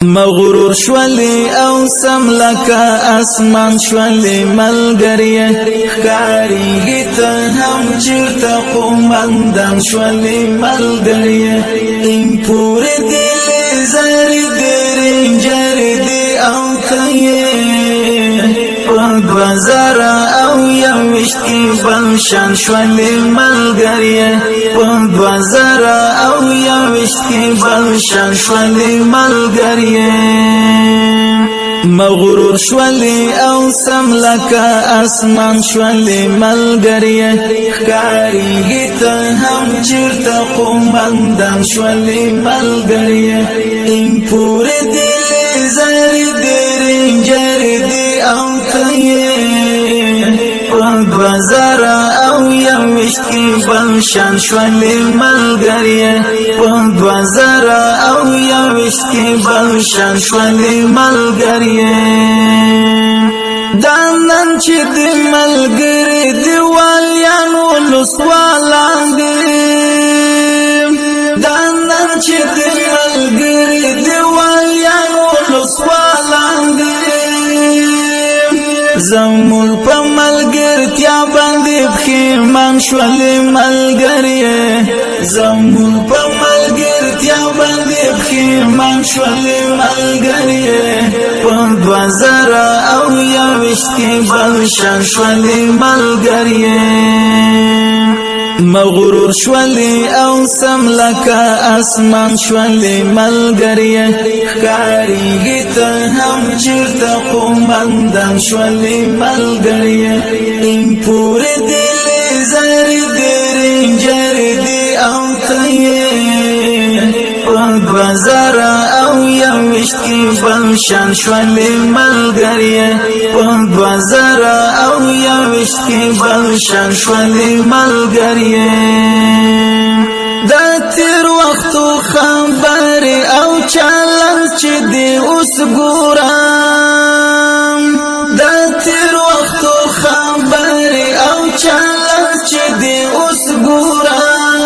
مغرور شولی او سم لکا اسمان شولی ملگریه خاریگی تا هم چرتا قومندان شولی ملگریه این پور دل زاری درین جردی او تایه بازارا او یوشت کی بلشان شولی ملگریه بازارا او یوشت کی بلشان شولی ملگریه مغرور شولی او سم لکا اسمان شولی ملگریه خاریگی تا هم چرتا قومندان شولی ملگریه این پور دل زاری درین جردی او تایه بازارا او یوشت کی بلشان شولی ملگریه بازارا او یوشت کی بلشان شولی ملگریه دانن چی دی ملگری دیوالیان ولسوالان دی دانن چی دی ملگری دیوالیان ولسوالان دی زمول پا ملگرتیا باندی بخیمان شولی ملگریه زمول پا ملگرتیا باندی بخیمان شولی ملگریه بازارا او یوشت کی بلشان شولی ملگریه مغرور شولی او سم لکا اسمان شولی ملگریه خاریگی تا هم چرتا قومندان شولی ملگریه این پور دل زاری درین جردی او تایه بازارا او یوشت کی بلشان شولی ملگریه بازارا او یوشت کی بلشان شولی ملگریه دا تیر وختو خبری او چالنس چی دی اوس گورم دا تیر وختو خبری او چالنس چی دی اوس گورم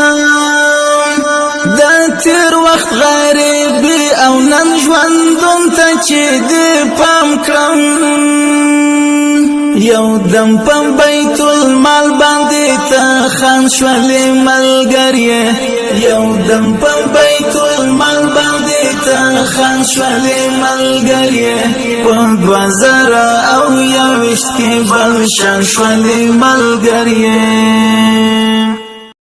دا تیر وقت غریبی او نن ژوندون ته چی دی پام کړم یو دم پم بیت المال باندې تا خان شولی ملگریه یو دم پم بیت المال باندې تا خان شولی ملگریه بازارا او یوشت کی بلشان شولی ملگریه